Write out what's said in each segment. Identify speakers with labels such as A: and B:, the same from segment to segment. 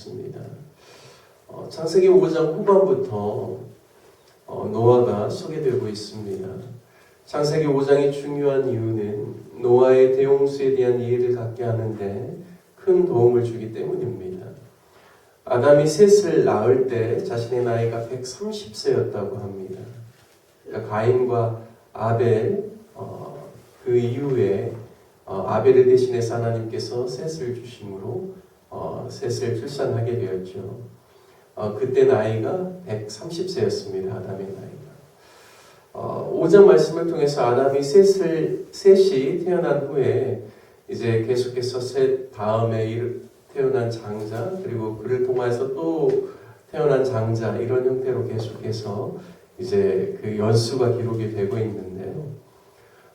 A: 있습니다. 창세기 5장 후반부터 노아가 소개되고 있습니다. 창세기 5장의 중요한 이유는 노아의 대홍수에 대한 이해를 갖게 하는데 큰 도움을 주기 때문입니다. 아담이 셋을 낳을 때 자신의 나이가 130세였다고 합니다. 그러니까 가인과 아벨, 그 이후에 아벨을 대신해서 하나님께서 셋을 주심으로 셋을 출산하게 되었죠. 그때 나이가 130세였습니다. 아담의 나이가. 5장 말씀을 통해서 아담이 셋이 태어난 후에 이제 계속해서 셋 다음에 태어난 장자, 그리고 그를 통해서 또 태어난 장자, 이런 형태로 계속해서 이제 그 연수가 기록이 되고 있는데요.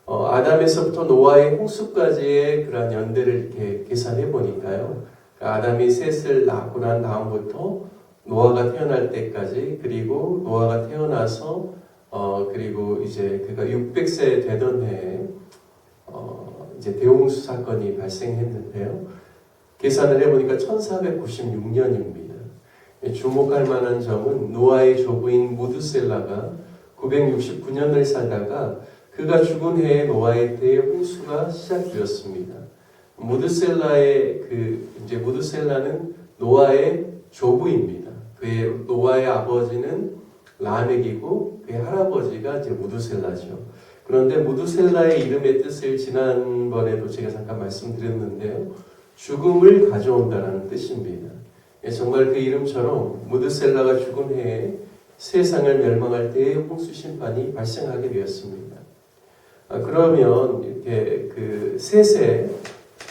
A: 아담에서부터 노아의 홍수까지의 그러한 연대를 이렇게 계산해 보니까요. 아담이 셋을 낳고 난 다음부터 노아가 태어날 때까지, 그리고 노아가 태어나서 그리고 이제 그가 600세 되던 해에 이제 대홍수 사건이 발생했는데요. 계산을 해보니까 1496년입니다. 주목할 만한 점은 노아의 조부인 무드셀라가 969년을 살다가 그가 죽은 해에 노아의 대홍수가 시작되었습니다. 무드셀라는 노아의 조부입니다. 노아의 아버지는 라멕이고 그의 할아버지가 이제 무드셀라죠. 그런데 무드셀라의 이름의 뜻을 지난번에도 제가 잠깐 말씀드렸는데요. 죽음을 가져온다는 뜻입니다. 정말 그 이름처럼 무드셀라가 죽은 해에 세상을 멸망할 때의 홍수 심판이 발생하게 되었습니다. 그러면 이렇게 그 셋에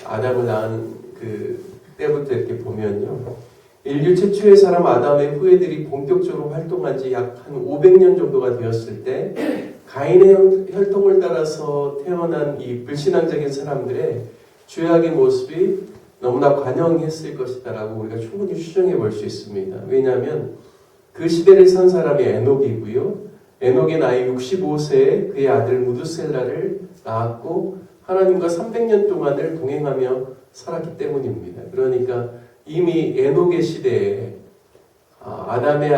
A: 아담을 낳은 그 때부터 이렇게 보면요. 인류 최초의 사람 아담의 후예들이 본격적으로 활동한 지 약 한 500년 정도가 되었을 때 가인의 혈통을 따라서 태어난 이 불신앙적인 사람들의 죄악의 모습이 너무나 관영했을 것이다라고 우리가 충분히 추정해 볼 수 있습니다. 왜냐하면 그 시대를 산 사람이 에녹이고요. 에녹의 나이 65세에 그의 아들 무드셀라를 낳았고 하나님과 300년 동안을 동행하며 살았기 때문입니다. 그러니까 이미 에녹의 시대에 아담의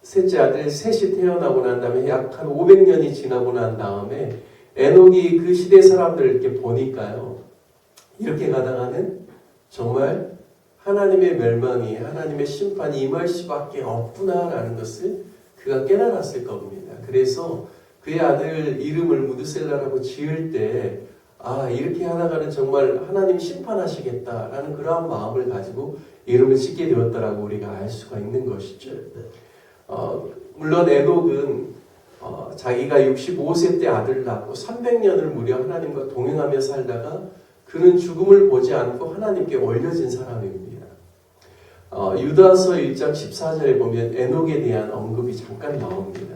A: 셋째 아들 셋이 태어나고 난 다음에 약 한 500년이 지나고 난 다음에 에녹이 그 시대 사람들을 이렇게 보니까요. 이렇게 가다가는 정말 하나님의 멸망이, 하나님의 심판이 임할 수밖에 없구나라는 것을 그가 깨달았을 겁니다. 그래서 그의 아들 이름을 무드셀라라고 지을 때 이렇게 하다가는 정말 하나님 심판하시겠다라는 그러한 마음을 가지고 이름을 짓게 되었다라고 우리가 알 수가 있는 것이죠. 물론 에녹은 자기가 65세 때 아들을 낳고 300년을 무려 하나님과 동행하며 살다가 그는 죽음을 보지 않고 하나님께 올려진 사람입니다. 유다서 1장 14절에 보면 에녹에 대한 언급이 잠깐 나옵니다.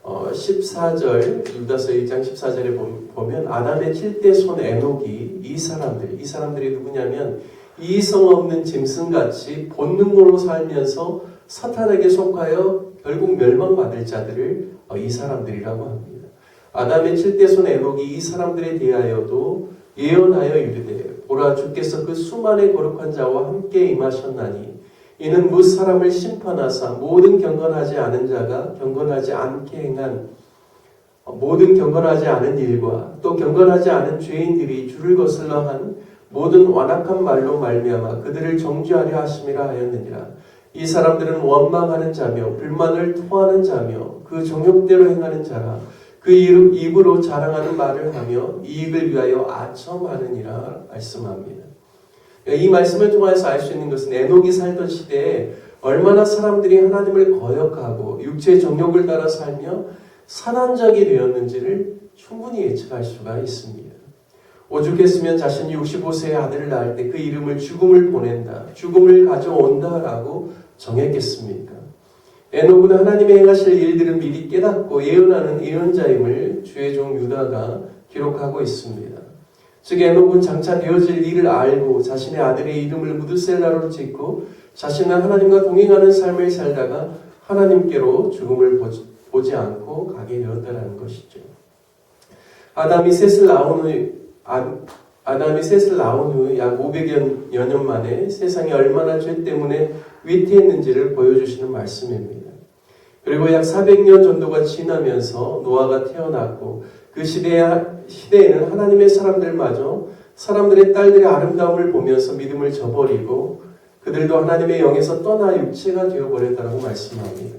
A: 14절, 유다서 1장 14절에 보면 아담의 7대 손 에녹이 이 사람들이 누구냐면 이성 없는 짐승같이 본능으로 살면서 사탄에게 속하여 결국 멸망받을 자들을 이 사람들이라고 합니다. 아담의 7대 손 에녹이 이 사람들에 대하여도 예언하여 이르되 보라 주께서 그 수많은 거룩한 자와 함께 임하셨나니 이는 뭇 사람을 심판하사 모든 경건하지 않은 자가 경건하지 않게 행한 모든 경건하지 않은 일과 또 경건하지 않은 죄인들이 주를 거슬러 한 모든 완악한 말로 말미암아 그들을 정죄하려 하심이라 하였느니라. 이 사람들은 원망하는 자며 불만을 토하는 자며 그 정욕대로 행하는 자라. 그 입으로 자랑하는 말을 하며 이익을 위하여 아첨하느니라 말씀합니다. 이 말씀을 통해서 알 수 있는 것은 에녹이 살던 시대에 얼마나 사람들이 하나님을 거역하고 육체의 정욕을 따라 살며 산한적이 되었는지를 충분히 예측할 수가 있습니다. 오죽했으면 자신이 65세의 아들을 낳을 때 그 이름을 죽음을 보낸다, 죽음을 가져온다라고 정했겠습니까? 에녹은 하나님의 행하실 일들을 미리 깨닫고 예언하는 예언자임을 주의 종 유다가 기록하고 있습니다. 즉 에녹은 장차 되어질 일을 알고 자신의 아들의 이름을 무드셀라로 짓고 자신은 하나님과 동행하는 삶을 살다가 하나님께로 죽음을 보지 않고 가게 되었다는 것이죠. 아담이 셋을 낳은 후 아담이 셋을 낳은 후 약 500여 년 만에 세상이 얼마나 죄 때문에 위태했는지를 보여주시는 말씀입니다. 그리고 약 400년 정도가 지나면서 노아가 태어났고 그 시대에는 하나님의 사람들마저 사람들의 딸들의 아름다움을 보면서 믿음을 저버리고 그들도 하나님의 영에서 떠나 육체가 되어버렸다고 말씀합니다.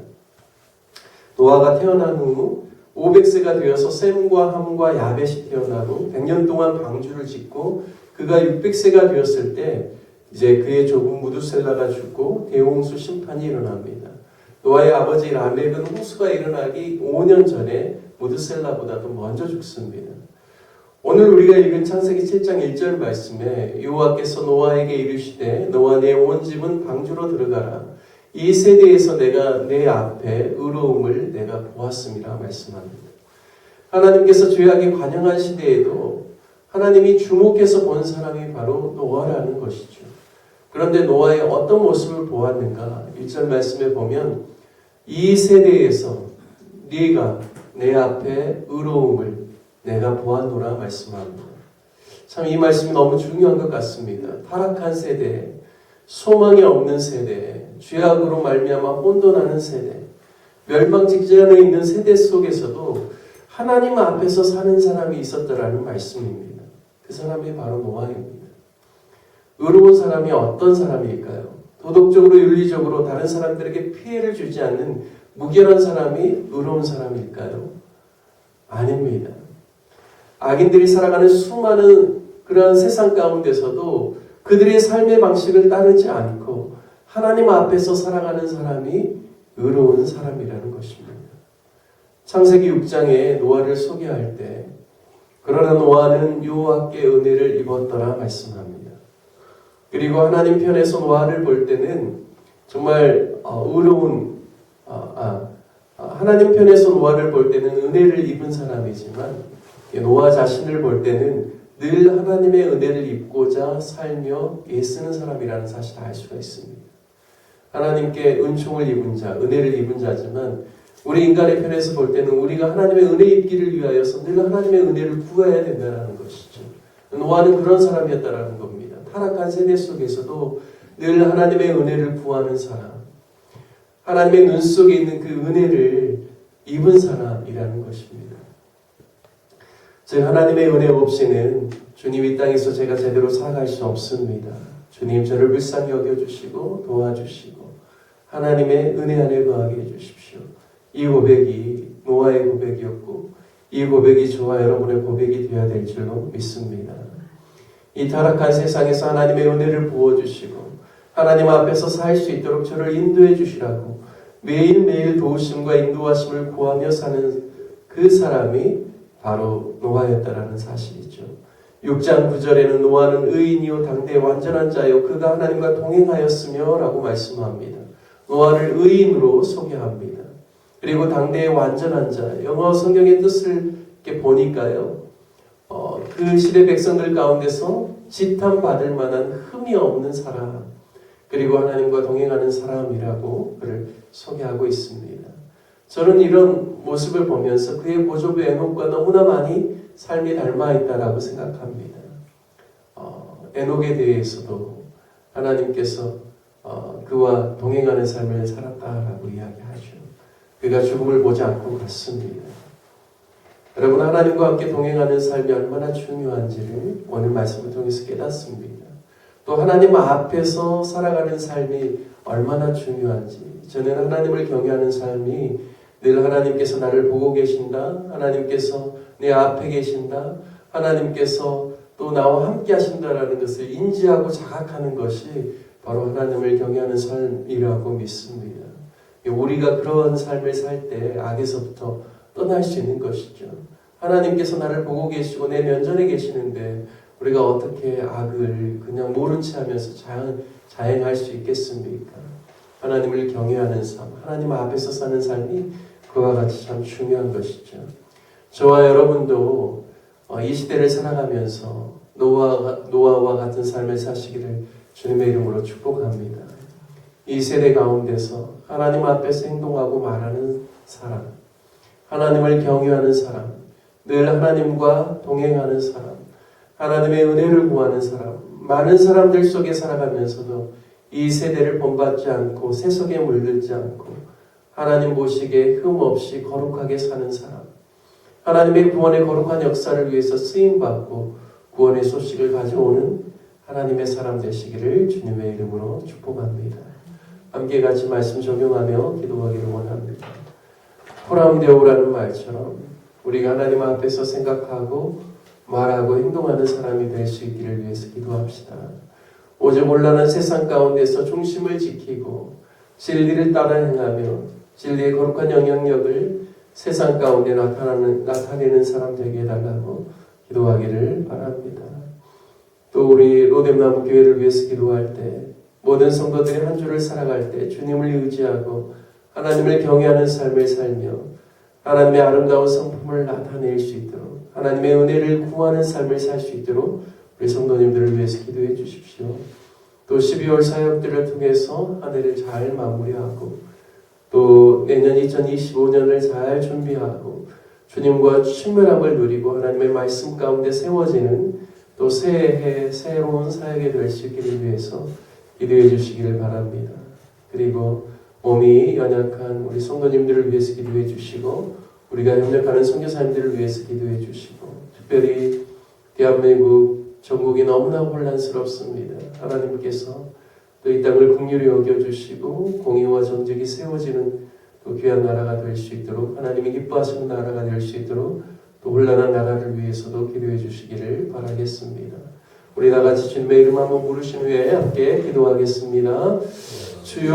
A: 노아가 태어난 후 500세가 되어서 셈과 함과 야벳이 태어나고 100년 동안 방주를 짓고 그가 600세가 되었을 때 이제 그의 조부 무두셀라가 죽고 대홍수 심판이 일어납니다. 노아의 아버지 라멕은 홍수가 일어나기 5년 전에 무두셀라보다도 먼저 죽습니다. 오늘 우리가 읽은 창세기 7장 1절 말씀에 여호와께서 노아에게 이르시되 너와 내 온 집은 방주로 들어가라. 이 세대에서 내가 내 앞에 의로움을 내가 보았음이라 말씀합니다. 하나님께서 죄악이 관영한 시대에도 하나님이 주목해서 본 사람이 바로 노아라는 것이죠. 그런데 노아의 어떤 모습을 보았는가? 1절 말씀에 보면 이 세대에서 네가 내 앞에 의로움을 내가 보았노라 말씀합니다. 참 이 말씀이 너무 중요한 것 같습니다. 타락한 세대, 소망이 없는 세대, 죄악으로 말미암아 혼돈하는 세대, 멸망 직전에 있는 세대 속에서도 하나님 앞에서 사는 사람이 있었다라는 말씀입니다. 그 사람이 바로 노아입니다. 의로운 사람이 어떤 사람일까요? 도덕적으로 윤리적으로 다른 사람들에게 피해를 주지 않는 무결한 사람이 의로운 사람일까요? 아닙니다. 악인들이 살아가는 수많은 그러한 세상 가운데서도 그들의 삶의 방식을 따르지 않고 하나님 앞에서 살아가는 사람이 의로운 사람이라는 것입니다. 창세기 6장에 노아를 소개할 때 그러나 노아는 여호와께 은혜를 입었더라 말씀합니다. 그리고 하나님 편에서 노아를 볼 때는 정말 의로운 하나님 편에서 노아를 볼 때는 은혜를 입은 사람이지만 노아 자신을 볼 때는 늘 하나님의 은혜를 입고자 살며 애쓰는 사람이라는 사실을 알 수가 있습니다. 하나님께 은총을 입은 자, 은혜를 입은 자지만 우리 인간의 편에서 볼 때는 우리가 하나님의 은혜 입기를 위하여서 늘 하나님의 은혜를 구해야 된다는 것이죠. 노아는 그런 사람이었다는 겁니다. 타락한 세대 속에서도 늘 하나님의 은혜를 구하는 사람, 하나님의 눈 속에 있는 그 은혜를 입은 사람이라는 것입니다. 즉 하나님의 은혜 없이는 주님 이 땅에서 제가 제대로 살아갈 수 없습니다. 주님 저를 불쌍히 여겨주시고 도와주시고 하나님의 은혜 안에 거하게 해주십시오. 이 고백이 노아의 고백이었고 이 고백이 저와 여러분의 고백이 되어야 될 줄로 믿습니다. 이 타락한 세상에서 하나님의 은혜를 부어주시고 하나님 앞에서 살 수 있도록 저를 인도해 주시라고 매일매일 도우심과 인도하심을 구하며 사는 그 사람이 바로 노아였다라는 사실이죠. 6장 9절에는 노아는 의인이요 당대의 완전한 자요 그가 하나님과 동행하였으며 라고 말씀합니다. 노아를 의인으로 소개합니다. 그리고 당대의 완전한 자, 영어 성경의 뜻을 이렇게 보니까요. 그 시대 백성들 가운데서 지탄받을 만한 흠이 없는 사람, 그리고 하나님과 동행하는 사람이라고 그를 소개하고 있습니다. 저는 이런 모습을 보면서 그의 보조부 에녹과 너무나 많이 삶이 닮아있다라고 생각합니다. 에녹에 대해서도 하나님께서 그와 동행하는 삶을 살았다라고 이야기하죠. 그가 죽음을 보지 않고 갔습니다. 여러분 하나님과 함께 동행하는 삶이 얼마나 중요한지를 오늘 말씀을 통해서 깨닫습니다. 또 하나님 앞에서 살아가는 삶이 얼마나 중요한지 저는 하나님을 경외하는 삶이 늘 하나님께서 나를 보고 계신다. 하나님께서 내 앞에 계신다. 하나님께서 또 나와 함께 하신다라는 것을 인지하고 자각하는 것이 바로 하나님을 경외하는 삶이라고 믿습니다. 우리가 그런 삶을 살 때 악에서부터 떠날 수 있는 것이죠. 하나님께서 나를 보고 계시고 내 면전에 계시는데 우리가 어떻게 악을 그냥 모른 채 하면서 자행할 수 있겠습니까? 하나님을 경외하는 삶, 하나님 앞에서 사는 삶이 그와 같이 참 중요한 것이죠. 저와 여러분도 이 시대를 살아가면서 노아와 같은 삶을 사시기를 주님의 이름으로 축복합니다. 이 세대 가운데서 하나님 앞에서 행동하고 말하는 사람, 하나님을 경외하는 사람, 늘 하나님과 동행하는 사람, 하나님의 은혜를 구하는 사람, 많은 사람들 속에 살아가면서도 이 세대를 본받지 않고 세속에 물들지 않고 하나님 보시기에 흠없이 거룩하게 사는 사람, 하나님의 구원의 거룩한 역사를 위해서 쓰임받고 구원의 소식을 가져오는 하나님의 사람 되시기를 주님의 이름으로 축복합니다. 함께 같이 말씀 적용하며 기도하기를 원합니다. 호람되오라는 말처럼 우리가 하나님 앞에서 생각하고 말하고 행동하는 사람이 될 수 있기를 위해서 기도합시다. 오직 온란한 세상 가운데서 중심을 지키고 진리를 따라 행하며 진리의 거룩한 영향력을 세상 가운데 나타내는 사람 되게 해달라고 기도하기를 바랍니다. 또 우리 로뎀나무 교회를 위해서 기도할 때 모든 성도들이 한 주를 살아갈 때 주님을 의지하고 하나님을 경외하는 삶을 살며 하나님의 아름다운 성품을 나타낼 수 있도록 하나님의 은혜를 구하는 삶을 살 수 있도록 우리 성도님들을 위해서 기도해 주십시오. 또 12월 사역들을 통해서 한 해를 잘 마무리하고 또 내년 2025년을 잘 준비하고 주님과 친밀함을 누리고 하나님의 말씀 가운데 세워지는 또 새해 새로운 사역이 될 수 있기를 위해서 기도해 주시기를 바랍니다. 그리고 몸이 연약한 우리 성도님들을 위해서 기도해 주시고 우리가 협력하는 선교사님들을 위해서 기도해 주시고 특별히 대한민국 전국이 너무나 혼란스럽습니다. 하나님께서 또 이 땅을 긍휼히 여겨주시고 공의와 정직이 세워지는 또 귀한 나라가 될 수 있도록 하나님이 기뻐하시는 나라가 될 수 있도록 또 혼란한 나라를 위해서도 기도해 주시기를 바라겠습니다. 우리 다 같이 주님의 이름 한번 부르신 후에 함께 기도하겠습니다. 주여